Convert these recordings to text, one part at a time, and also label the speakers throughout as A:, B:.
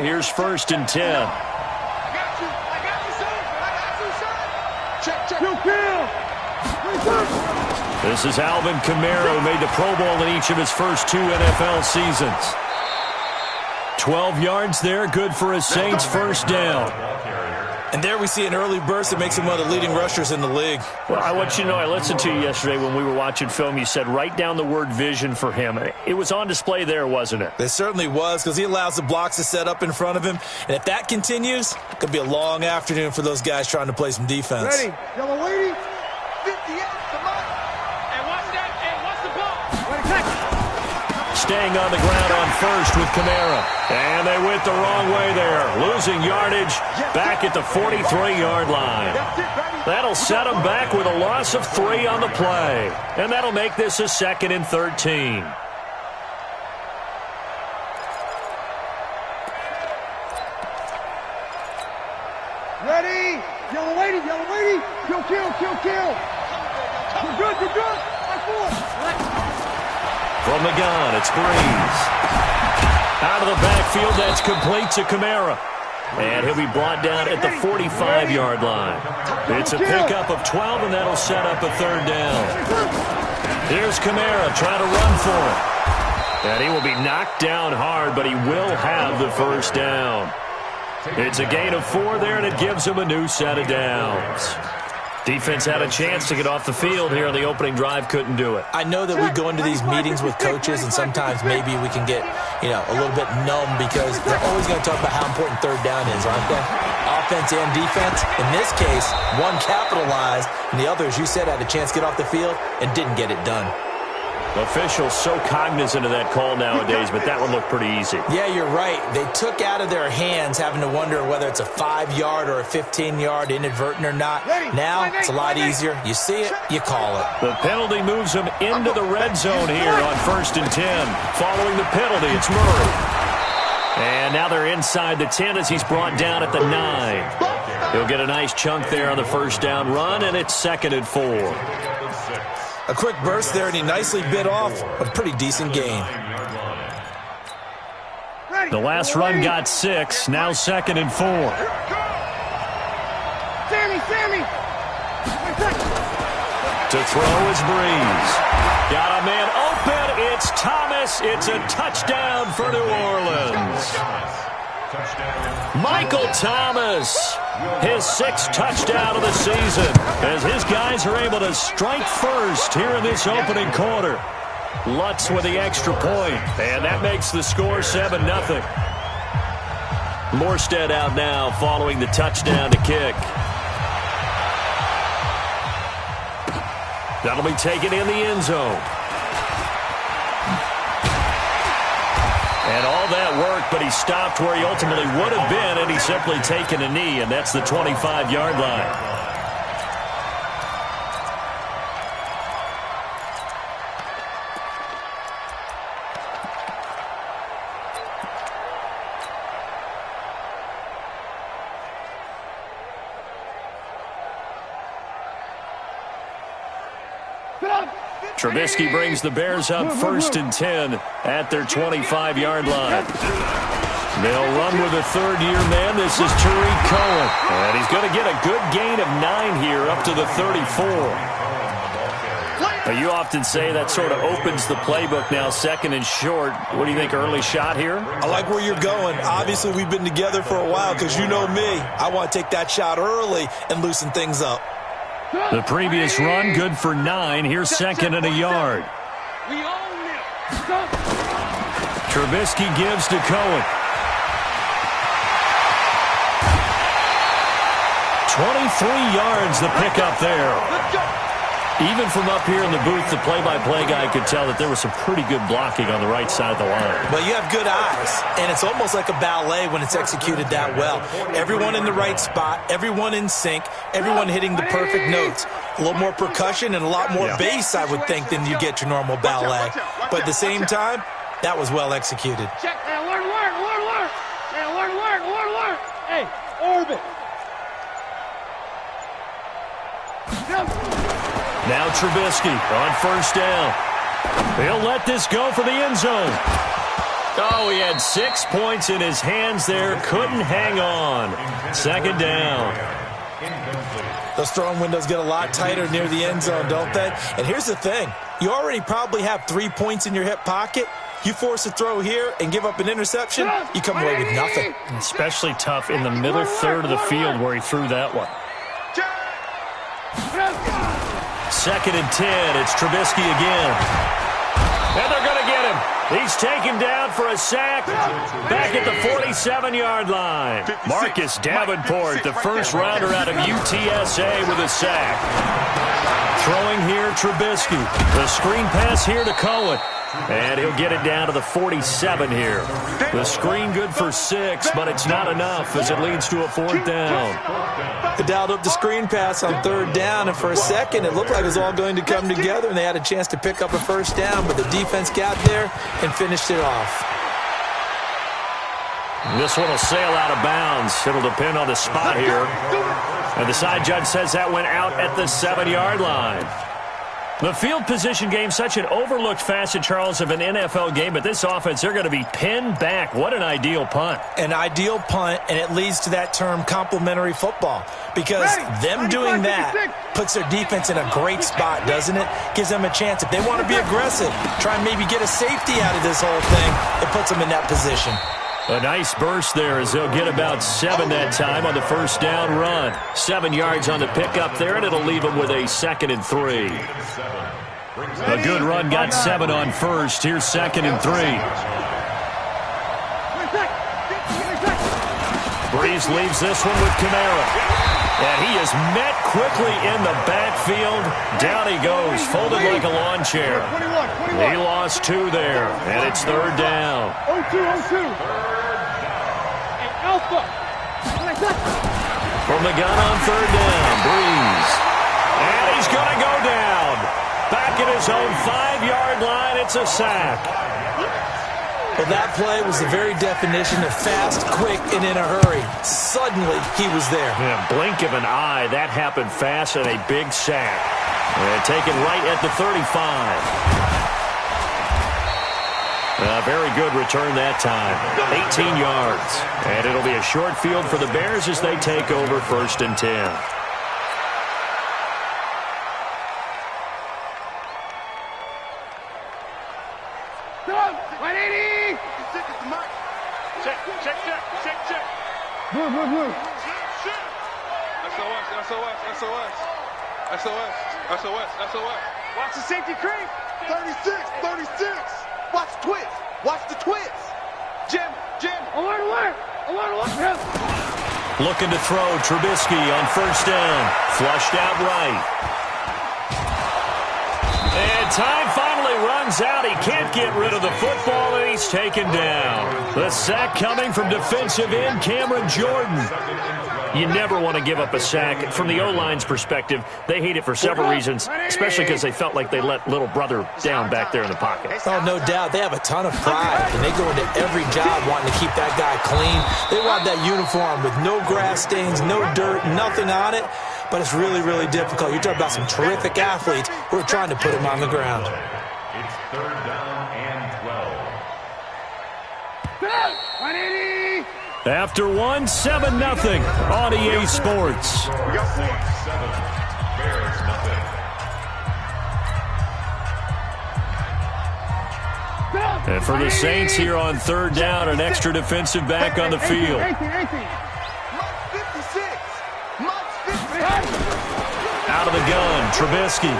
A: Here's 1st and 10. This is Alvin Kamara, who made the Pro Bowl in each of his first 2 NFL seasons. 12 yards there, good for a Saints first down.
B: And there we see an early burst that makes him one of the leading rushers in the league.
A: Well, I want you to know, I listened to you yesterday when we were watching film. You said write down the word vision for him. It was on display there, wasn't it?
B: It certainly was, because he allows the blocks to set up in front of him. And if that continues, it could be a long afternoon for those guys trying to play some defense.
C: Ready, yellow lady, 58, come on. And watch that, and watch the ball. Ready, catch.
A: Staying on the ground on first with Kamara. And they went the wrong way there. Losing yardage back at the 43-yard line. That'll set them back with a loss of 3 on the play. And that'll make this a 2nd and 13.
C: Ready, yellow lady, kill, kill, kill, kill. You're good, you're good.
A: From the gun, it's Breeze. Out of the backfield, that's complete to Kamara. And he'll be brought down at the 45-yard line. It's a pickup of 12, and that'll set up a 3rd down. Here's Kamara trying to run for it. And he will be knocked down hard, but he will have the first down. It's a gain of 4 there, and it gives him a new set of downs. Defense had a chance to get off the field here on the opening drive, couldn't do it.
B: I know that we go into these meetings with coaches, and sometimes maybe we can get, a little bit numb because they're always going to talk about how important 3rd down is, aren't they? Offense and defense. In this case, one capitalized, and the other, as you said, had a chance to get off the field and didn't get it done.
A: Officials so cognizant of that call nowadays, but that one looked pretty easy.
B: Yeah, you're right. They took out of their hands having to wonder whether it's a 5-yard or a 15-yard inadvertent or not. Now, it's a lot easier. You see it, you call it.
A: The penalty moves them into the red zone here on 1st and 10. Following the penalty, it's Murray. And now they're inside the 10 as he's brought down at the 9. He'll get a nice chunk there on the first down run, and it's 2nd and 4.
B: A quick burst there, and he nicely bit off a pretty decent gain.
A: The last run got 6, now 2nd and 4.
C: Sammy.
A: To throw is Breeze. Got a man open. It's Thomas. It's a touchdown for New Orleans. Michael Thomas, his 6th touchdown of the season, as his guys are able to strike first here in this opening quarter. Lutz with the extra point, and that makes the score 7-0. Morstead out now following the touchdown to kick. That'll be taken in the end zone. And all that work, but he stopped where he ultimately would have been, and he's simply taken a knee, and that's the 25-yard line. Trubisky brings the Bears up 1st and 10 at their 25-yard line. They'll run with a 3rd-year man. This is Tariq Cohen. And he's going to get a good gain of 9 here up to the 34. Now, you often say that sort of opens the playbook now, 2nd and short. What do you think, early shot here?
B: I like where you're going. Obviously, we've been together for a while because you know me. I want to take that shot early and loosen things up.
A: The previous run, good for 9. Here's 2nd and a yard. Trubisky gives to Cohen. 23 yards the pickup there. Even from up here in the booth, the play-by-play guy could tell that there was some pretty good blocking on the right side of the line.
B: Well, you have good eyes, and it's almost like a ballet when it's executed that well. Everyone in the right spot, everyone in sync, everyone hitting the perfect notes. A little more percussion and a lot more bass, I would think, than you get your normal ballet. But at the same time, that was well executed.
C: Check. Hey, alert. Hey, alert. Hey, orbit.
A: Now Trubisky on 1st down. He'll let this go for the end zone. Oh, he had 6 points in his hands there. Couldn't hang on. Second down.
B: Those throwing windows get a lot tighter near the end zone, don't they? And here's the thing. You already probably have 3 points in your hip pocket. You force a throw here and give up an interception, you come away with nothing.
A: Especially tough in the middle third of the field where he threw that one. Second and 10. It's Trubisky again. And they're going to get him. He's taken down for a sack back at the 47-yard line. Marcus Davenport, the first rounder out of UTSA with a sack. Throwing here, Trubisky. The screen pass here to Cohen. And he'll get it down to the 47 here. The screen good for 6, but it's not enough as it leads to a 4th down.
B: They dialed up the screen pass on 3rd down, and for a second it looked like it was all going to come together, and they had a chance to pick up a 1st down, but the defense got there and finished it off.
A: This one will sail out of bounds. It'll depend on the spot here. And the side judge says that went out at the 7-yard line. The field position game, such an overlooked facet, Charles, of an NFL game, but this offense, they're going to be pinned back. What an ideal punt.
B: An ideal punt, and it leads to that term complementary football, because them doing that puts their defense in a great spot, doesn't it? Gives them a chance. If they want to be aggressive, try and maybe get a safety out of this whole thing, it puts them in that position.
A: A nice burst there as they'll get about 7 that time on the 1st down run. 7 yards on the pickup there, and it'll leave them with a 2nd and 3. A good run got 7 on 1st. Here's 2nd and 3. Breeze leaves this one with Kamara. And he is met quickly in the backfield. Down he goes, folded like a lawn chair. He lost 2 there, and it's 3rd down.
C: 0-2.
A: From the gun on 3rd down, Breeze. And he's going to go down. Back at his own 5-yard line, it's a sack.
B: Well, that play was the very definition of fast, quick, and in a hurry. Suddenly, he was there.
A: Yeah, blink of an eye, that happened fast, and a big sack. And taken right at the 35. A very good return that time. 18 yards. And it'll be a short field for the Bears as they take over 1st and 10.
C: Move.
D: SOS. Watch the safety creep. 36. Watch the twist. Watch the twist. Jim.
C: Alert.
A: Looking to throw, Trubisky on 1st down. Flushed out right. And time finally runs out. He can't get rid of the football, and he's taken down. The sack coming from defensive end Cameron Jordan. You never want to give up a sack. From the O-line's perspective, they hate it for several reasons, especially because they felt like they let little brother down back there in the pocket.
B: Oh, no doubt. They have a ton of pride, and they go into every job wanting to keep that guy clean. They want that uniform with no grass stains, no dirt, nothing on it, but it's really, really difficult. You're talking about some terrific athletes who are trying to put him on the ground.
E: It's 3rd down and 12.
A: After 1, 7-0 on EA Sports.
E: We got 7. Bears nothing.
A: And for the Saints here on 3rd down, an extra defensive back on the field. Out of the gun, Trubisky.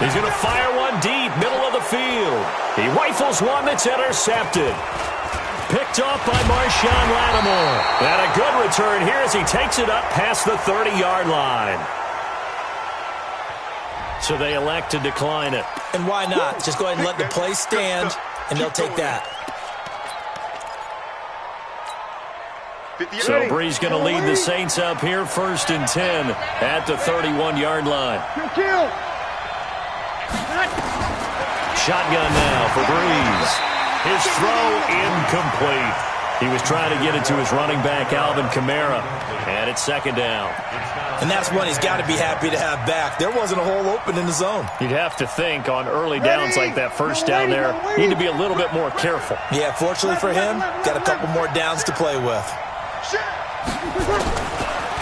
A: He's going to fire one deep, middle of the field. He rifles one that's intercepted. Picked off by Marshawn Lattimore. And a good return here as he takes it up past the 30-yard line. So they elect to decline it.
B: And why not? Just go ahead and let the play stand, and they'll take that.
A: So Breeze going to lead the Saints up here, 1st and 10 at the 31-yard line. Shotgun now for Breeze. His throw incomplete. He was trying to get it to his running back, Alvin Kamara, and it's second down.
B: And that's one he's got to be happy to have back. There wasn't a hole open in the zone.
A: You'd have to think on early downs like that first down there, need to be a little bit more careful.
B: Yeah, fortunately for him, got a couple more downs to play with.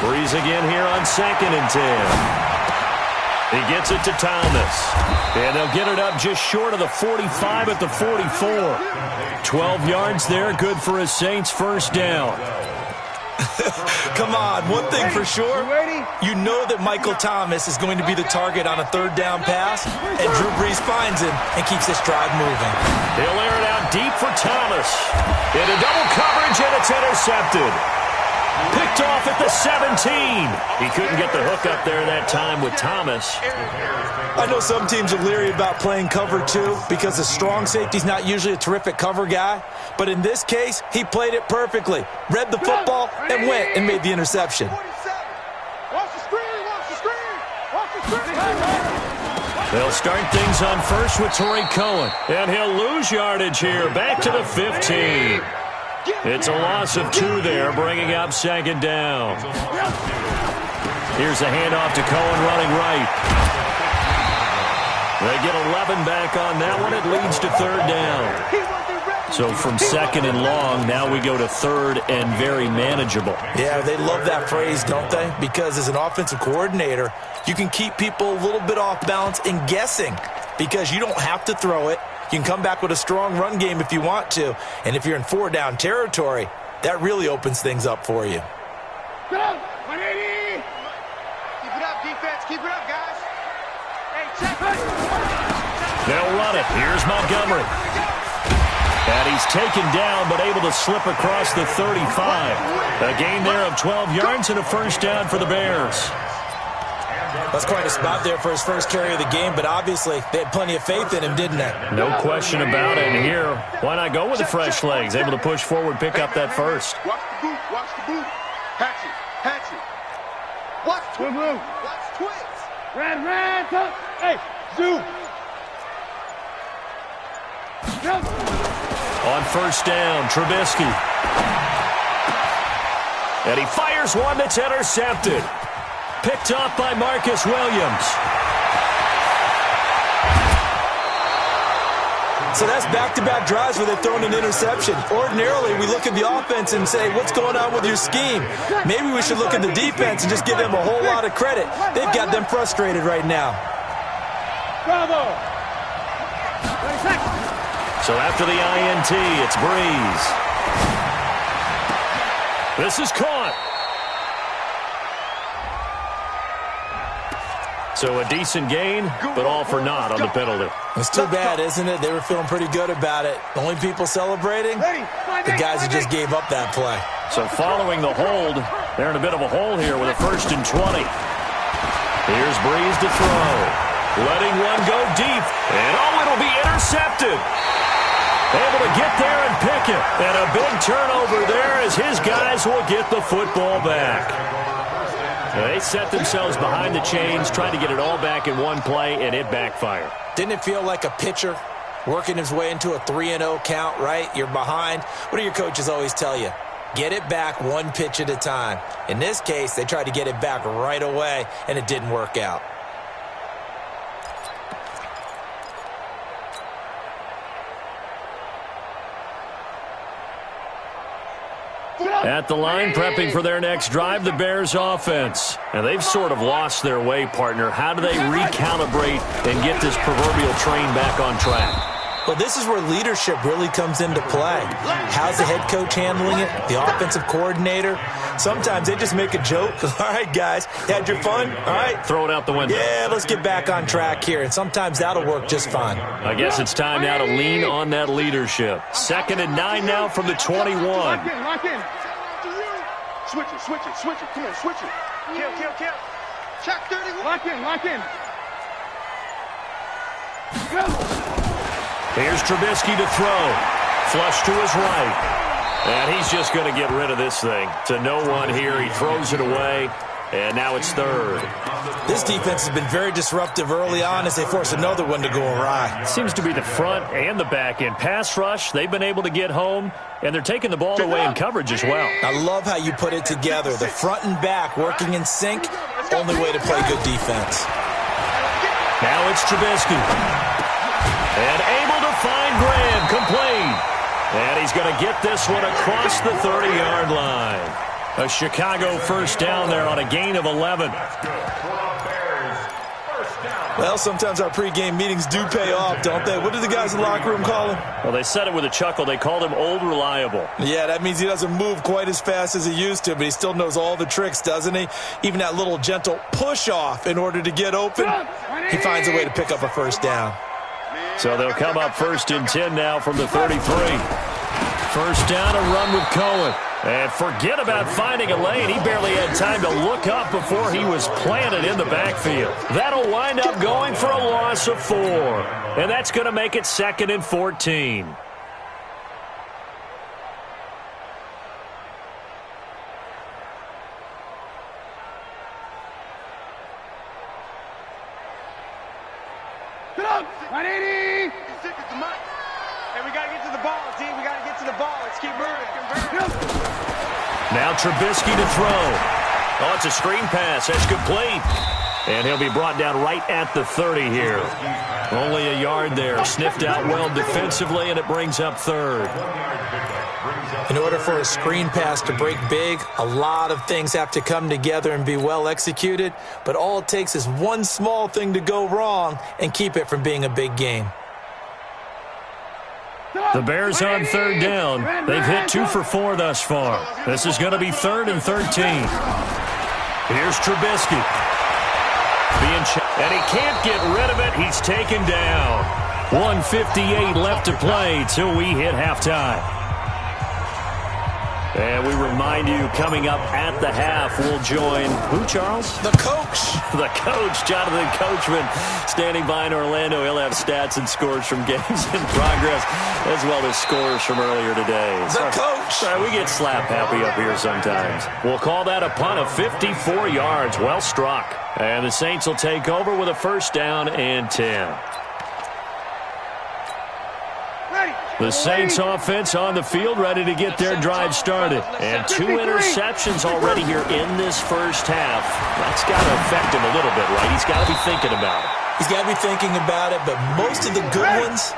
A: Breeze again here on 2nd and 10. He gets it to Thomas. And they'll get it up just short of the 45 at the 44. 12 yards there, good for a Saints first down.
B: Come on, one thing for sure, you know that Michael Thomas is going to be the target on a third down pass, and Drew Brees finds him and keeps this drive moving.
A: He'll air it out deep for Thomas. Into double coverage, and it's intercepted. Picked off at the 17. He couldn't get the hook up there that time with Thomas.
B: I know some teams are leery about playing cover 2 because the strong safety's not usually a terrific cover guy. But in this case, he played it perfectly. Read the football and went and made the interception.
C: Watch the screen, watch the screen, watch the screen.
A: They'll start things on first with Torrey Cohen. And he'll lose yardage here, back to the 15. It's a loss of 2 there, bringing up second down. Here's a handoff to Cohen running right. They get 11 back on that one. It leads to third down. So from second and long, now we go to third and very manageable.
B: Yeah, they love that phrase, don't they? Because as an offensive coordinator, you can keep people a little bit off balance and guessing because you don't have to throw it. You can come back with a strong run game if you want to. And if you're in 4-down territory, that really opens things up for you.
C: Get up, 180. Keep it up, defense. Keep it up, guys. Hey, check it.
A: They'll run it. Here's Montgomery. And he's taken down, but able to slip across the 35. A gain there of 12 yards and a first down for the Bears.
B: That's quite a spot there for his first carry of the game, but obviously they had plenty of faith in him, didn't they?
A: No question about it. And here, why not go with the fresh legs? Able to push forward, pick up that first.
D: Watch the boot, watch the boot. Hatch it, hatch it. Watch twins, watch twins.
C: Red, up. Hey, zoom. Jump.
A: On first down, Trubisky. And he fires one that's intercepted. Picked off by Marcus Williams.
B: So that's back-to-back drives where they've thrown an interception. Ordinarily, we look at the offense and say, what's going on with your scheme? Maybe we should look at the defense and just give them a whole lot of credit. They've got them frustrated right now.
C: Bravo.
A: So after the INT, it's Breeze. This is caught. So a decent gain, but all for naught on the penalty.
B: It's too bad, isn't it? They were feeling pretty good about it. The only people celebrating, the guys who just gave up that play.
A: So following the hold, they're in a bit of a hole here with a 1st and 20. Here's Breeze to throw. Letting one go deep. And it'll be intercepted. Able to get there and pick it. And a big turnover there as his guys will get the football back. They set themselves behind the chains, trying to get it all back in one play, and it backfired.
B: Didn't it feel like a pitcher working his way into a 3-0 count, right? You're behind. What do your coaches always tell you? Get it back one pitch at a time. In this case, they tried to get it back right away, and it didn't work out.
A: At the line, prepping for their next drive, the Bears offense. And they've sort of lost their way, partner. How do they recalibrate and get this proverbial train back on track?
B: Well, this is where leadership really comes into play. How's the head coach handling it? The offensive coordinator? Sometimes they just make a joke. All right, guys, had your fun? All right.
A: Throw it out the window.
B: Yeah, let's get back on track here. And sometimes that'll work just fine.
A: I guess it's time now to lean on that leadership. 2nd and 9 now from the 21.
C: Lock in.
D: Switch it, switch it, switch it. Come on, switch it. Kill. Check 31.
C: Lock in. Go.
A: Here's Trubisky to throw. Flush to his right. And he's just going to get rid of this thing. To no one here. He throws it away. And now it's third.
B: This defense has been very disruptive early on as they force another one to go awry.
A: Seems to be the front and the back end. Pass rush, they've been able to get home, and they're taking the ball away in coverage as well.
B: I love how you put it together. The front and back working in sync, only way to play good defense.
A: Now it's Trubisky. And able to find Graham, complete. And he's going to get this one across the 30-yard line. A Chicago first down there on a gain of 11.
B: Well, sometimes our pregame meetings do pay off, don't they? What do the guys in the locker room call him?
A: Well, they said it with a chuckle. They called him Old Reliable.
B: Yeah, that means he doesn't move quite as fast as he used to, but he still knows all the tricks, doesn't he? Even that little gentle push-off in order to get open, he finds a way to pick up a first down.
A: So they'll come up 1st and 10 now from the 33. First down, a run with Cohen. And forget about finding a lane. He barely had time to look up before he was planted in the backfield. That'll wind up going for a loss of 4. And that's going to make it 2nd and 14.
C: Get up! 180!
D: And we got to get to the ball, team. We got to get to the ball. Let's keep moving.
A: Now Trubisky to throw. Oh, it's a screen pass. That's complete. And he'll be brought down right at the 30 here. Only a yard there. Sniffed out well defensively, and it brings up 3rd.
B: In order for a screen pass to break big, a lot of things have to come together and be well executed. But all it takes is one small thing to go wrong and keep it from being a big game.
A: The Bears on 3rd down. They've hit 2 for 4 thus far. This is going to be 3rd and 13. Here's Trubisky. And he can't get rid of it. He's taken down. 1:58 left to play till we hit halftime. And we remind you, coming up at the half, we'll join who, Charles?
B: The coach.
A: The coach, Jonathan Coachman, standing by in Orlando. He'll have stats and scores from games in progress, as well as scores from earlier today.
B: The coach.
A: Sorry, we get slap happy up here sometimes. We'll call that a punt of 54 yards. Well struck. And the Saints will take over with a first down and 10. The Saints offense on the field, ready to get their drive started. And 2 interceptions already here in this first half. That's got to affect him a little bit, right? He's got to be thinking about it.
B: He's got to be thinking about it, but most of the good ones,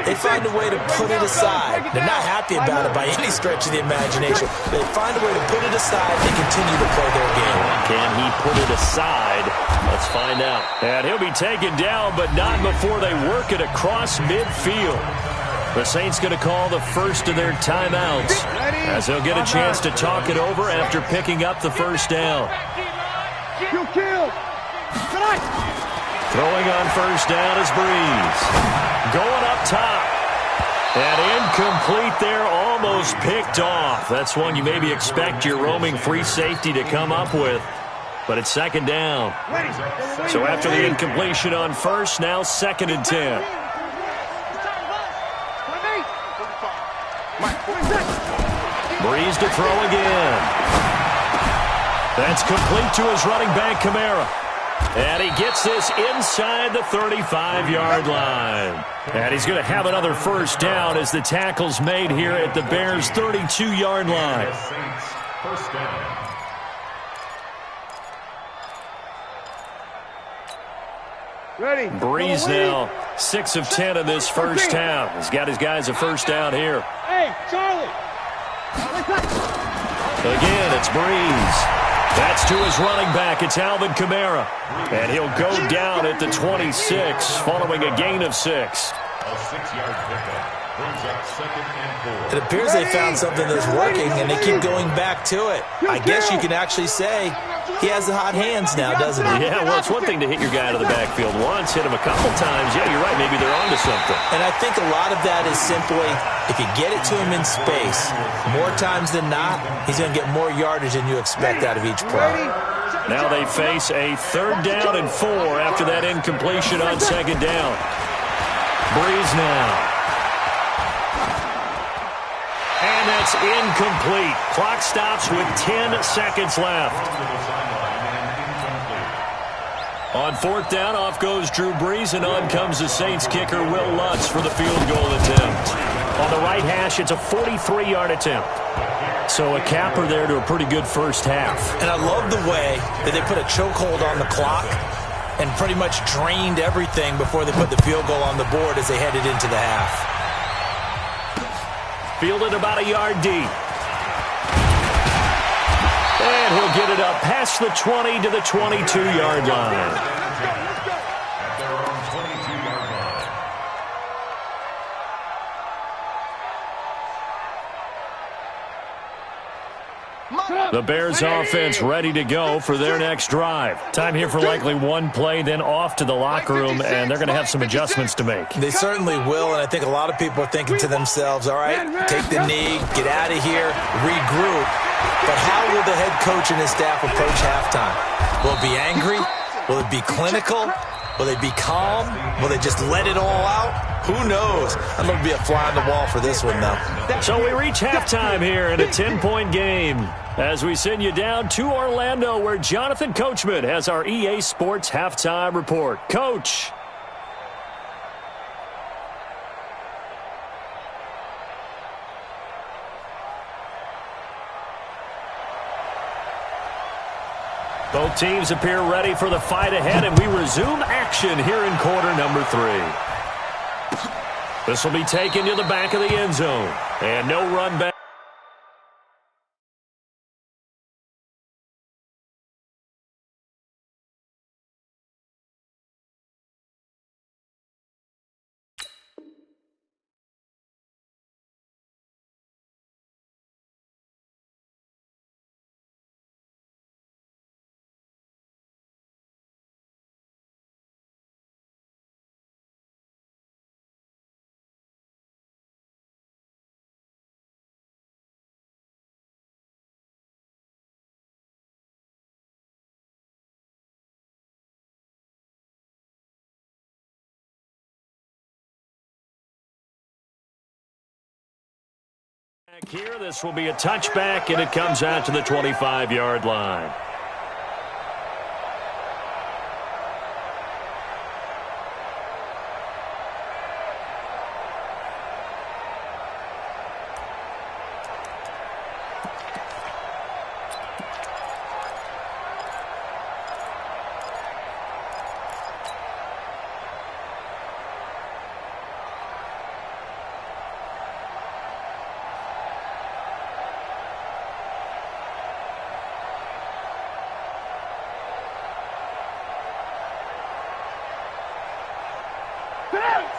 B: they find a way to put it aside. They're not happy about it by any stretch of the imagination. They find a way to put it aside and continue to play their game.
A: Can he put it aside? Let's find out. And he'll be taken down, but not before they work it across midfield. The Saints going to call the first of their timeouts as they'll get a chance to talk it over after picking up the first down.
C: Kill.
A: Throwing on first down is Breeze. Going up top. And incomplete there, almost picked off. That's one you maybe expect your roaming free safety to come up with. But it's 2nd down. So after the incompletion on first, now 2nd and 10. Breeze to throw again. That's complete to his running back, Kamara. And he gets this inside the 35-yard line. And he's going to have another first down as the tackle's made here at the Bears' 32-yard line.
E: First down.
C: Ready.
A: Breeze now 6 of 10 in this first half. He's got his guys a first down here.
C: Hey, Charlie.
A: Again, it's Breeze. That's to his running back. It's Alvin Kamara. And he'll go down at the 26 following a gain of 6.
E: A 6-yard pickup brings up 2nd and 4.
B: It appears they found something that's working, and they keep going back to it. I guess you can actually say he has the hot hands now, doesn't he?
A: Yeah, well, it's one thing to hit your guy out of the backfield once, hit him a couple times. Yeah, you're right. Maybe they're onto something.
B: And I think a lot of that is simply if you get it to him in space, more times than not, he's going to get more yardage than you expect out of each play.
A: Now they face a 3rd down and 4 after that incompletion on 2nd down. Breeze now. And that's incomplete. Clock stops with 10 seconds left. On fourth down, off goes Drew Brees, and on comes the Saints kicker, Will Lutz, for the field goal attempt. On the right hash, it's a 43-yard attempt. So a capper there to a pretty good first half.
B: And I love the way that they put a chokehold on the clock and pretty much drained everything before they put the field goal on the board as they headed into the half.
A: Fielded about a yard deep. And he'll get it up past the 20 to the 22-yard line. The Bears offense ready to go for their next drive. Time here for likely one play, then off to the locker room, and they're going to have some adjustments to make.
B: They certainly will, and I think a lot of people are thinking to themselves, all right, take the knee, get out of here, regroup. But how will the head coach and his staff approach halftime? Will it be angry? Will it be clinical? Will they be calm? Will they just let it all out? Who knows? I'm going to be a fly on the wall for this one, though.
A: So we reach halftime here in a 10-point game as we send you down to Orlando, where Jonathan Coachman has our EA Sports halftime report. Coach. Both teams appear ready for the fight ahead, and we resume action here in quarter number 3. This will be taken to the back of the end zone, and no run back. Here, this will be a touchback, and it comes out to the 25-yard line.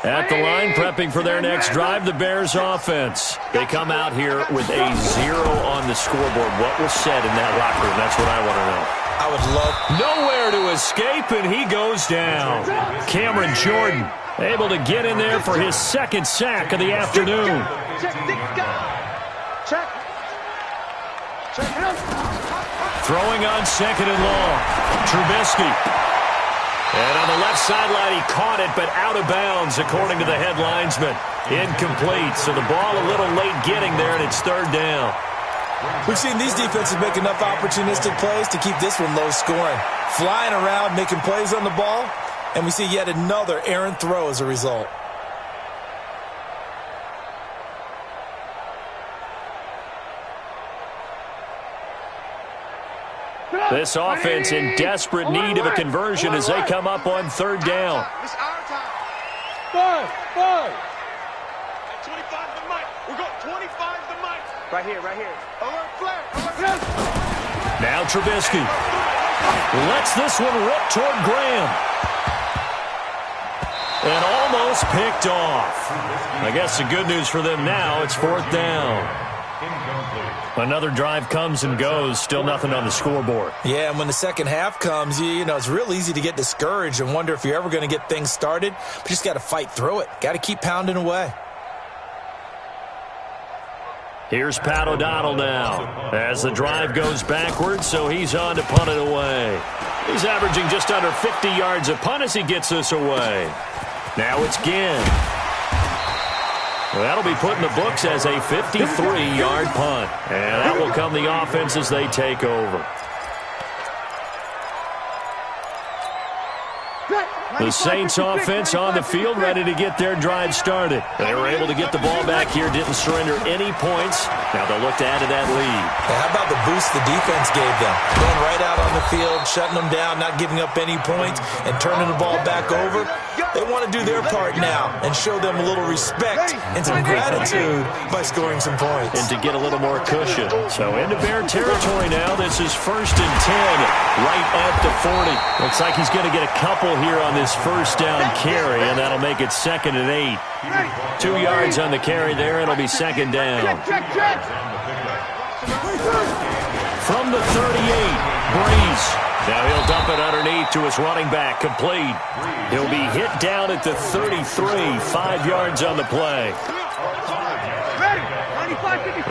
A: At the line, prepping for their next drive, the Bears offense. They come out here with a 0 on the scoreboard. What was said in that locker room? That's what I want to know.
B: I would love...
A: Nowhere to escape, and he goes down. Cameron Jordan able to get in there for his second sack of the afternoon. Throwing on second and long. Trubisky. And on the left sideline, he caught it, but out of bounds, according to the head linesman. Incomplete, so the ball a little late getting there, and it's third down.
B: We've seen these defenses make enough opportunistic plays to keep this one low scoring. Flying around, making plays on the ball, and we see yet another errant throw as a result.
A: This offense in desperate need of a conversion as they come up on third down.
D: It's our time.
C: Five.
D: At 25 the mic. We're going 25 the mic.
C: Right here.
D: Alert flag.
A: Now Trubisky lets this one rip toward Graham. And almost picked off. I guess the good news for them now, it's fourth down. Another drive comes and goes, still nothing on the scoreboard.
B: Yeah, and when the second half comes, you know, it's real easy to get discouraged and wonder if you're ever going to get things started. But you just got to fight through it. Got to keep pounding away.
A: Here's Pat O'Donnell now as the drive goes backwards, so he's on to punt it away. He's averaging just under 50 yards a punt as he gets this away. Now it's Ginn. Well, that'll be put in the books as a 53-yard punt. And that will come the offense as they take over. The Saints offense on the field, ready to get their drive started. They were able to get the ball back here, didn't surrender any points. Now they'll look to add to that lead.
B: How about the boost the defense gave them? Going right out on the field, shutting them down, not giving up any points, and turning the ball back over. They want to do their part now and show them a little respect and some gratitude by scoring some points.
A: And to get a little more cushion. So into Bear territory now. This is 1st and 10 right at the 40. Looks like he's going to get a couple here on this first down carry, and that'll make it 2nd and 8. 2 yards on the carry there. It'll be 2nd down. From the 38, Breeze. Now he'll dump it underneath to his running back, complete. He'll be hit down at the 33, 5 yards on the play.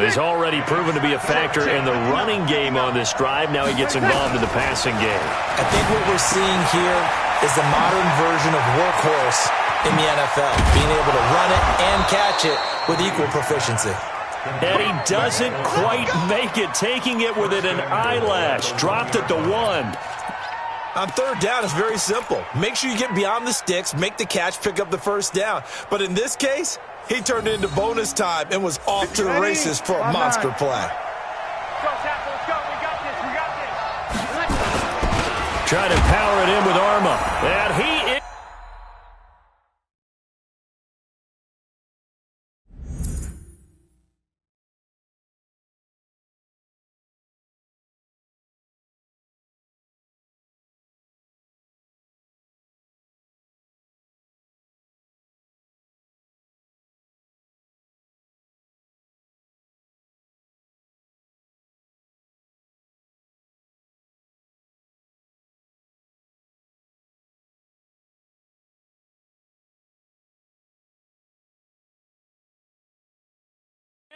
A: He's already proven to be a factor in the running game on this drive. Now he gets involved in the passing game.
B: I think what we're seeing here is the modern version of workhorse in the NFL, being able to run it and catch it with equal proficiency.
A: And he doesn't quite make it, taking it within an eyelash. Dropped at the 1.
B: On 3rd down, it's very simple. Make sure you get beyond the sticks, make the catch, pick up the first down. But in this case, he turned it into bonus time and was off to the races for a monster play.
A: Trying to power it in with Arma. And he is...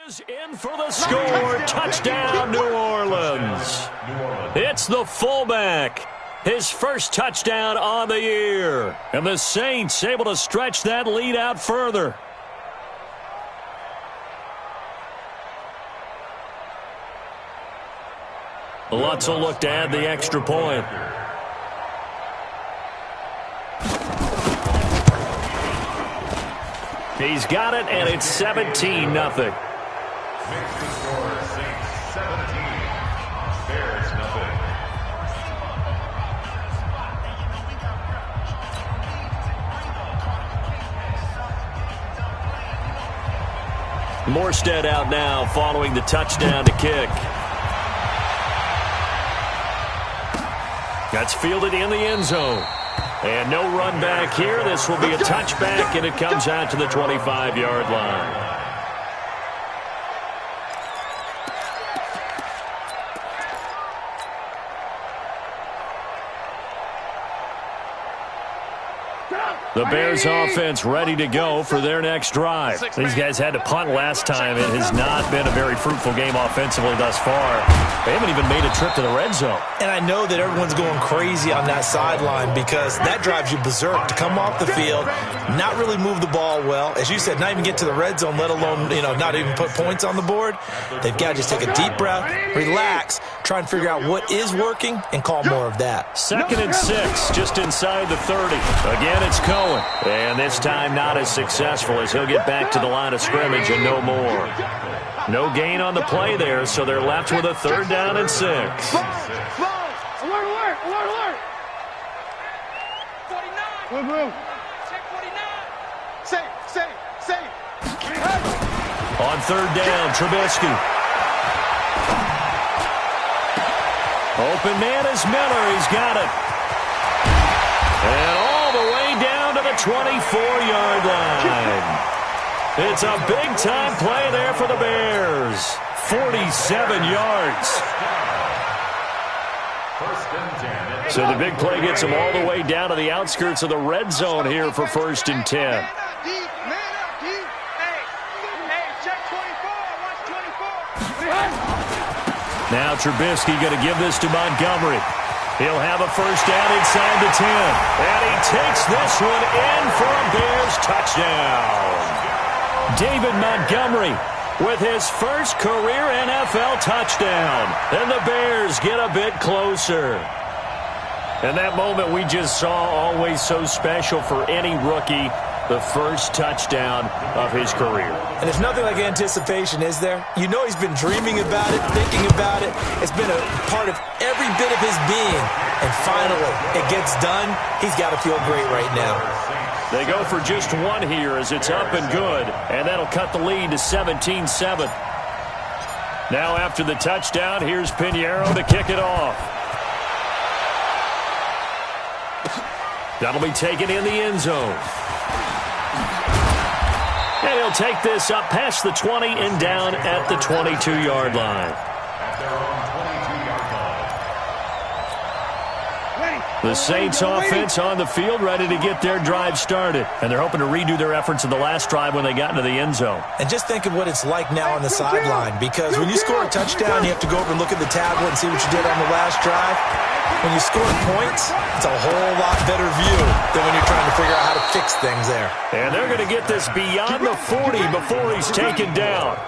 A: is in for the score. Touchdown, New Orleans. It's the fullback. His first touchdown on the year. And the Saints able to stretch that lead out further. Lutz will look to add the extra point. He's got it, and it's 17-0.
E: Makes the score Saints 17, Bears nothing.
A: Morstead out now following the touchdown to kick. That's fielded in the end zone. And no run back here. This will be a touchback, and it comes out to the 25-yard line. The Bears offense ready to go for their next drive. These guys had to punt last time. It has not been a very fruitful game offensively thus far. They haven't even made a trip to the red zone.
B: And I know that everyone's going crazy on that sideline because that drives you berserk to come off the field, not really move the ball well. As you said, not even get to the red zone, let alone, not even put points on the board. They've got to just take a deep breath, relax, try and figure out what is working, and call more of that.
A: 2nd and 6, just inside the 30. Again, it's Cohen. And this time not as successful as he'll get back to the line of scrimmage and no more. No gain on the play there, so they're left with a 3rd down and 6.
C: Alert, alert, alert, alert. 49. Blue.
D: Check 49. Save.
A: On 3rd down, Trubisky. Open man is Miller. He's got it. And all the way down to the 24-yard line. It's a big-time play there for the Bears. 47 yards. So the big play gets them all the way down to the outskirts of the red zone here for 1st and 10.
D: Man up, deep. Hey, check 24. Watch 24.
A: Now Trubisky going to give this to Montgomery. He'll have a first down inside the 10. And he takes this one in for a Bears touchdown. David Montgomery with his first career NFL touchdown. And the Bears get a bit closer. And that moment we just saw, always so special for any rookie, the first touchdown of his career.
B: And there's nothing like anticipation, is there? You know he's been dreaming about it, thinking about it. It's been a part of every bit of his being. And finally, it gets done. He's got to feel great right now.
A: They go for just one here as it's up and good. And that'll cut the lead to 17-7. Now after the touchdown, here's Pinheiro to kick it off. That'll be taken in the end zone. And he'll take this up past the 20 and down at the 22-yard line. The Saints offense on the field, ready to get their drive started. And they're hoping to redo their efforts in the last drive when they got into the end zone.
B: And just think of what it's like now on the sideline, because when you score a touchdown, you have to go over and look at the tablet and see what you did on the last drive. When you score points, it's a whole lot better view than when you're trying to figure out how to fix things there.
A: And they're going to get this beyond the 40 before he's taken down.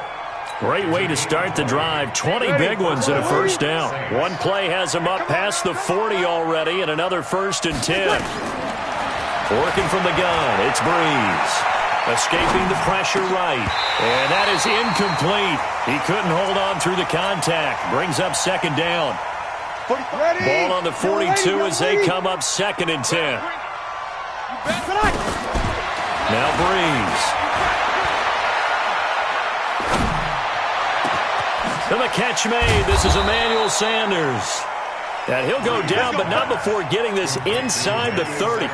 A: Great way to start the drive. 20 big ones and a first down. One play has him up past the 40 already, and another 1st and 10. Working from the gun, it's Breeze. Escaping the pressure right. And that is incomplete. He couldn't hold on through the contact. Brings up 2nd down. Ball on the 42 as they come up 2nd and 10. Now Breeze. And the catch made. This is Emmanuel Sanders. And he'll go down, but not before getting this inside the 30.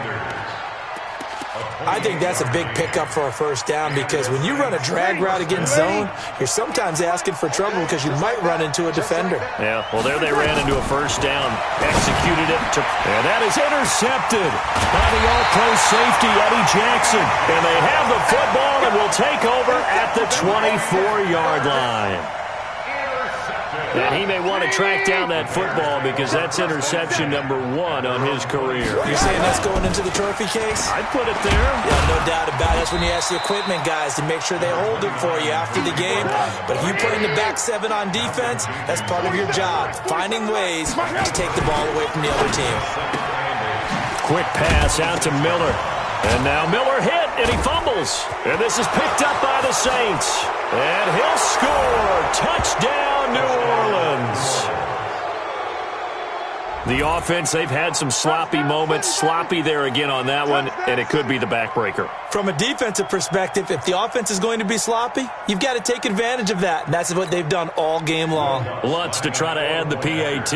B: I think that's a big pickup for a first down, because when you run a drag route against zone, you're sometimes asking for trouble because you might run into a defender.
A: Yeah, well, there they ran into a first down. Executed it. And that is intercepted by the all-pro safety, Eddie Jackson. And they have the football and will take over at the 24-yard line. And he may want to track down that football because that's interception number 1 on his career.
B: You're saying that's going into the trophy case?
A: I'd put it there.
B: Yeah, no doubt about it. That's when you ask the equipment guys to make sure they hold it for you after the game. But if you play in the back 7 on defense, that's part of your job, finding ways to take the ball away from the other team.
A: Quick pass out to Miller. And now Miller hit, and he fumbles. And this is picked up by the Saints. And he'll score. Touchdown, New Orleans. The offense, they've had some sloppy moments. Sloppy there again on that one, and it could be the backbreaker.
B: From a defensive perspective, if the offense is going to be sloppy, you've got to take advantage of that. And that's what they've done all game long.
A: Lutz to try to add the PAT.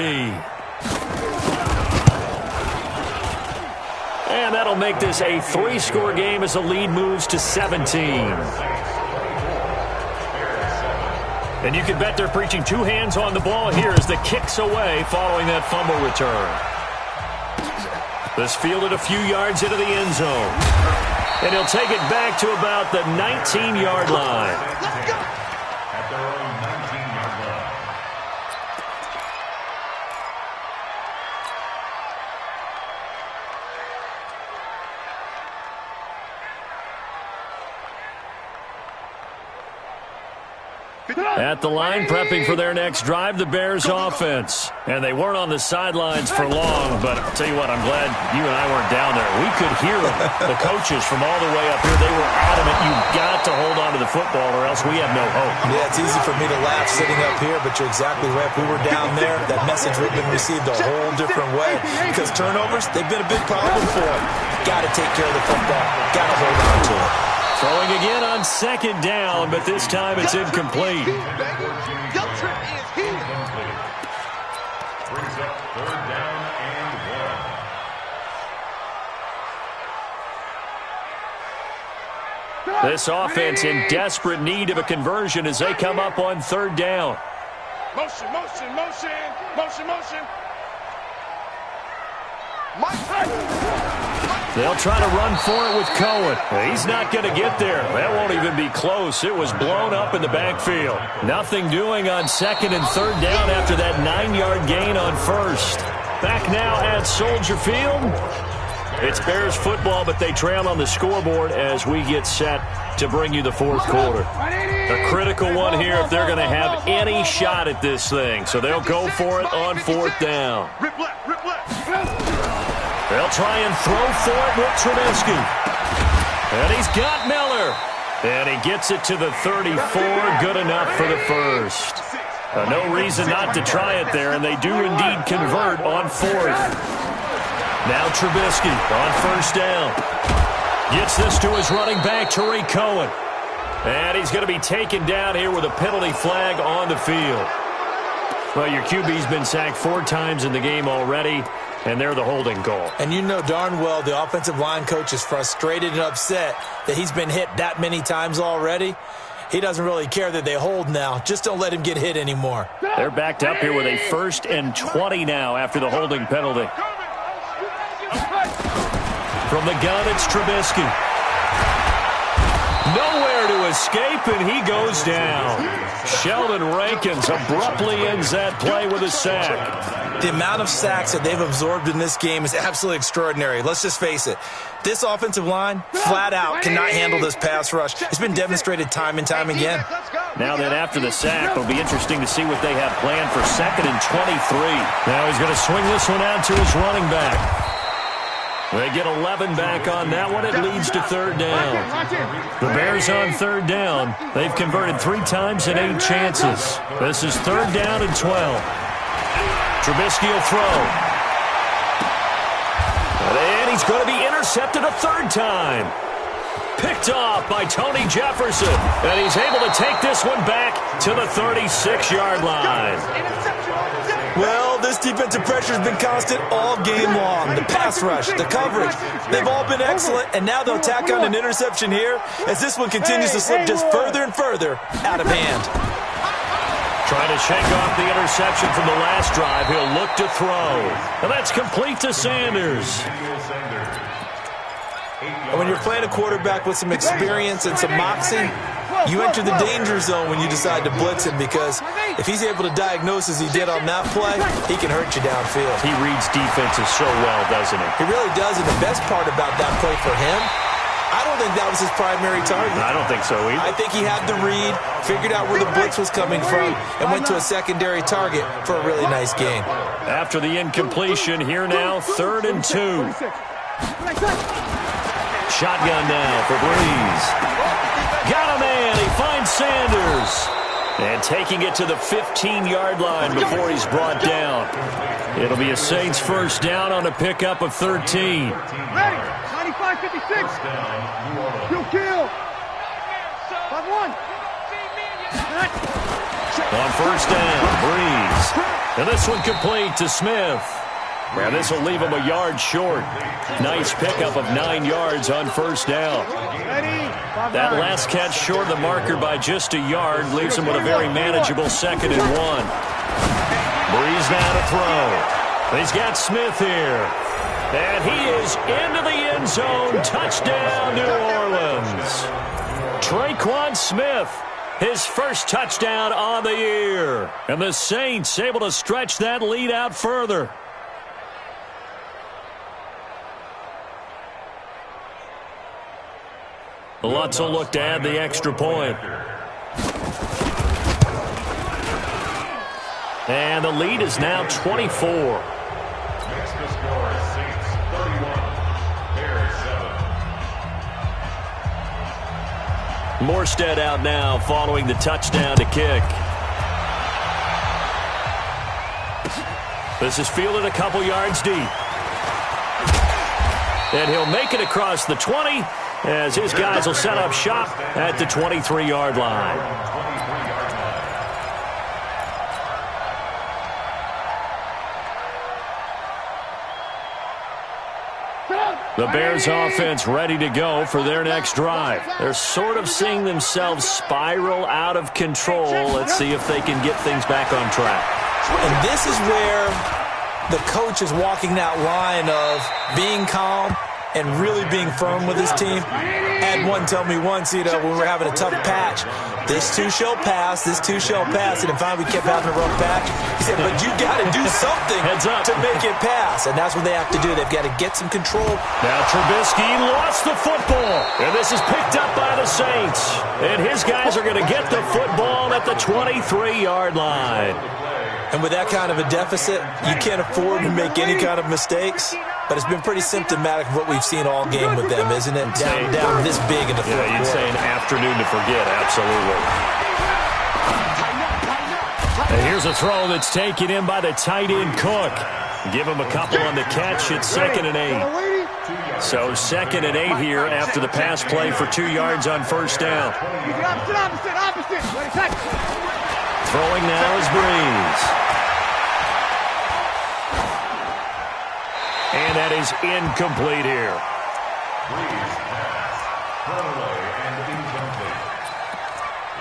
A: And that'll make this a 3-score game as the lead moves to 17. And you can bet they're preaching 2 hands on the ball here as the kick's away following that fumble return. This fielded a few yards into the end zone. And he'll take it back to about the 19-yard line.
E: At their own 19-yard line.
A: At the line, prepping for their next drive, the Bears offense. And they weren't on the sidelines for long, but I'll tell you what, I'm glad you and I weren't down there. We could hear them. The coaches from all the way up here, they were adamant, you've got to hold on to the football or else we have no hope.
B: Yeah, it's easy for me to laugh sitting up here, but you're exactly right. If we were down there, that message would have been received a whole different way. Because turnovers, they've been a big problem for them. Got to take care of the football. Got to hold on to it.
A: Throwing again on 2nd down, but this time it's incomplete.
D: Guilt trip is here.
E: Brings up 3rd down and 1.
A: This offense in desperate need of a conversion as they come up on 3rd down.
D: Motion, motion, motion, motion, motion.
A: They'll try to run for it with Cohen. He's not going to get there. That won't even be close. It was blown up in the backfield. Nothing doing on 2nd and 3rd down after that 9-yard gain on 1st. Back now at Soldier Field. It's Bears football, but they trail on the scoreboard as we get set to bring you the fourth quarter. A critical one here if they're going to have any shot at this thing. So they'll go for it on fourth down. They'll try and throw for it with Trubisky. And he's got Miller. And he gets it to the 34. Good enough for the first. No reason not to try it there, and they do indeed convert on fourth. Now Trubisky on first down. Gets this to his running back, Tariq Cohen. And he's going to be taken down here with a penalty flag on the field. Well, your QB's been sacked 4 times in the game already, and they're the holding call.
B: And you know darn well the offensive line coach is frustrated and upset that he's been hit that many times already. He doesn't really care that they hold now. Just don't let him get hit anymore.
A: They're backed up here with a 1st and 20 now after the holding penalty. From the gun, it's Trubisky. Nowhere to escape, and he goes down. Sheldon Rankins abruptly ends that play with a sack.
B: The amount of sacks that they've absorbed in this game is absolutely extraordinary. Let's just face it. This offensive line, flat out, cannot handle this pass rush. It's been demonstrated time and time again.
A: Now then, after the sack, it'll be interesting to see what they have planned for 2nd and 23. Now he's going to swing this one out to his running back. They get 11 back on that one. It leads to 3rd down. The Bears on 3rd down. They've converted 3 times in 8 chances. This is 3rd down and 12. Trubisky will throw. And he's going to be intercepted a 3rd time. Picked off by Tony Jefferson. And he's able to take this one back to the 36-yard line.
B: Well, this defensive pressure has been constant all game long. The pass rush, the coverage, they've all been excellent, and now they'll tack on an interception here as this one continues to slip just further and further out of hand.
A: Trying to shake off the interception from the last drive. He'll look to throw. And that's complete to Sanders.
B: And when you're playing a quarterback with some experience and some moxie, you enter the danger zone when you decide to blitz him, because if he's able to diagnose as he did on that play, he can hurt you downfield.
A: He reads defenses so well, doesn't he?
B: He really does, and the best part about that play for him, I don't think that was his primary target.
A: I don't think so either.
B: I think he had the read, figured out where the blitz was coming from, and went to a secondary target for a really nice gain.
A: After the incompletion, here now, 3rd and 2. Shotgun now for Breeze. Got a man. He finds Sanders. And taking it to the 15-yard line before he's brought down. It'll be a Saints 1st down on a pickup of 13.
C: Ready. 95-56. Kill. 5-1.
A: On 1st down, Breeze. And this one complete to Smith. And this will leave him a yard short. Nice pickup of 9 yards on 1st down. That last catch short of the marker by just a yard leaves him with a very manageable 2nd and 1. Breeze now to throw. He's got Smith here. And he is into the end zone. Touchdown, New Orleans. Traquan Smith, his first touchdown on the year. And the Saints able to stretch that lead out further. Lutz will look to add the extra point. And the lead is now 24.
E: Next to score, Saints 31, Bears 7.
A: Morstead out now following the touchdown to kick. This is fielded a couple yards deep. And he'll make it across the 20 as his guys will set up shop at the 23-yard line. The Bears offense ready to go for their next drive. They're sort of seeing themselves spiral out of control. Let's see if they can get things back on track.
B: And this is where the coach is walking that line of being calm and really being firm with his team. Had one tell me once, when we were having a tough patch, this too shall pass, this too shall pass. And finally we kept having a rough patch. He said, but you got to do something to make it pass. And that's what they have to do. They've got to get some control.
A: Now Trubisky lost the football. And this is picked up by the Saints. And his guys are going to get the football at the 23-yard line.
B: And with that kind of a deficit, you can't afford to make any kind of mistakes. But it's been pretty symptomatic of what we've seen all game with them, isn't it? Down this big in the fourth quarter.
A: You'd say an afternoon to forget, absolutely. And here's a throw that's taken in by the tight end Cook. Give him a couple on the catch. It's 2nd and 8. So 2nd and 8 here after the pass play for 2 yards on first down.
C: Opposite.
A: Throwing now is Breeze. And that is incomplete here.
E: Breeze pass. Thrown away and incomplete.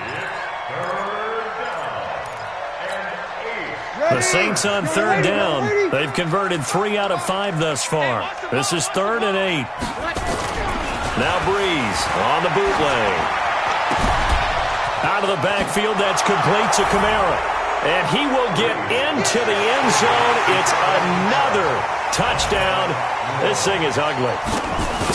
E: It's 3rd down and 8.
A: The Saints on 3rd down. They've converted 3 out of 5 thus far. This is 3rd and 8. Now Breeze on the bootleg. Out of the backfield, that's complete to Kamara. And he will get into the end zone. It's another touchdown. This thing is ugly.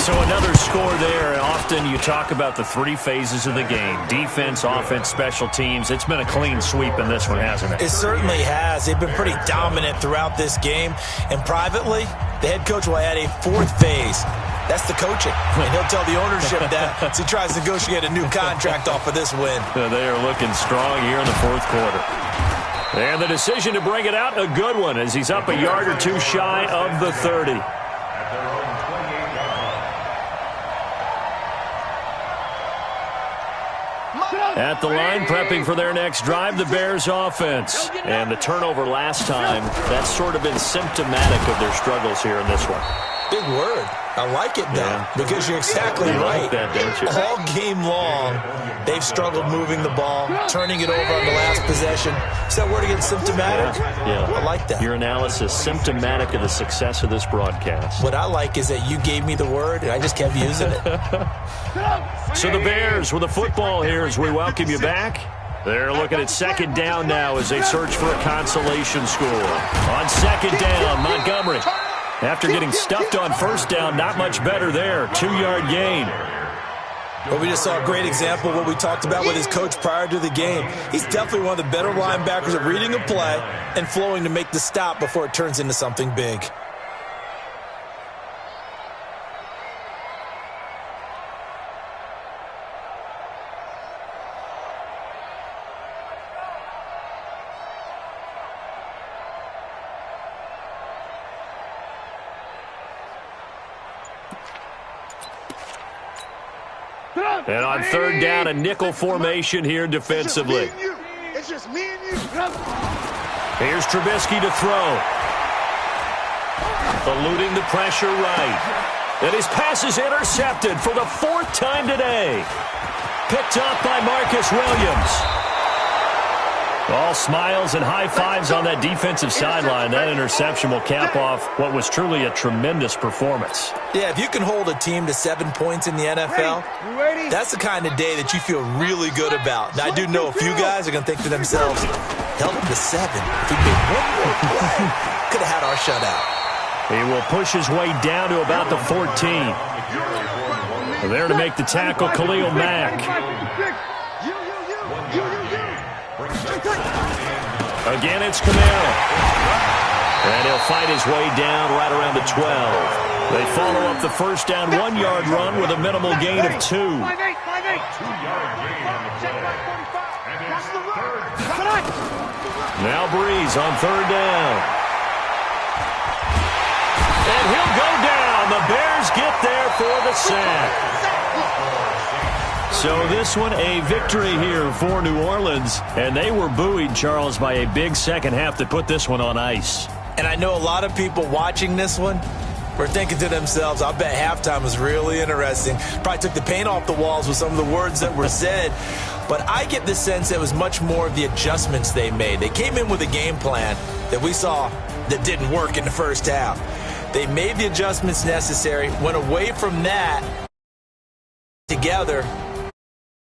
A: So another score there. Often you talk about the 3 phases of the game. Defense, offense, special teams. It's been a clean sweep in this one, hasn't it?
B: It certainly has. They've been pretty dominant throughout this game. And privately, the head coach will add a 4th phase. That's the coaching. And he'll tell the ownership that as he tries to negotiate a new contract off of this win.
A: They are looking strong here in the 4th quarter. And the decision to bring it out, a good one, as he's up a yard or 2 shy of the 30. At the line, prepping for their next drive, the Bears offense. And the turnover last time, that's sort of been symptomatic of their struggles here in this one.
B: Big word. I like it, though, because you're exactly right.
A: Like that, don't you?
B: All game long, they've struggled moving the ball, turning it over on the last possession. Is that word again, symptomatic?
A: Yeah.
B: I like that.
A: Your analysis, symptomatic of the success of this broadcast.
B: What I like is that you gave me the word, and I just kept using it.
A: So the Bears with the football here as we welcome you back. They're looking at 2nd down now as they search for a consolation score. On 2nd down, Montgomery. After getting stuffed on first down, not much better there. 2-yard gain.
B: Well, we just saw a great example of what we talked about with his coach prior to the game. He's definitely one of the better linebackers at reading a play and flowing to make the stop before it turns into something big.
A: And on 3rd down, a nickel formation here defensively.
C: It's just me and you.
A: Here's Trubisky to throw. Eluding the pressure right. And his pass is intercepted for the 4th time today. Picked up by Marcus Williams. All smiles and high fives on that defensive sideline. That interception will cap off what was truly a tremendous performance.
B: Yeah, if you can hold a team to 7 points in the NFL, that's the kind of day that you feel really good about. Now, I do know a few guys are going to think to themselves, held them to 7. If we made one more play, could have had our shutout.
A: He will push his way down to about the 14. There to make the tackle, Khalil Mack. Again, it's Kamara. And he'll fight his way down right around the 12. They follow up the first down 1-yard run with a minimal gain of 2.
E: 2-yard gain on the play. And it's 3rd down.
A: Now Breeze on 3rd down. And he'll go down. The Bears get there for the sack. So this one, a victory here for New Orleans. And they were buoyed, Charles, by a big second half that put this one on ice.
B: And I know a lot of people watching this one were thinking to themselves, I bet halftime was really interesting. Probably took the paint off the walls with some of the words that were said. But I get the sense it was much more of the adjustments they made. They came in with a game plan that we saw that didn't work in the first half. They made the adjustments necessary, went away from that together,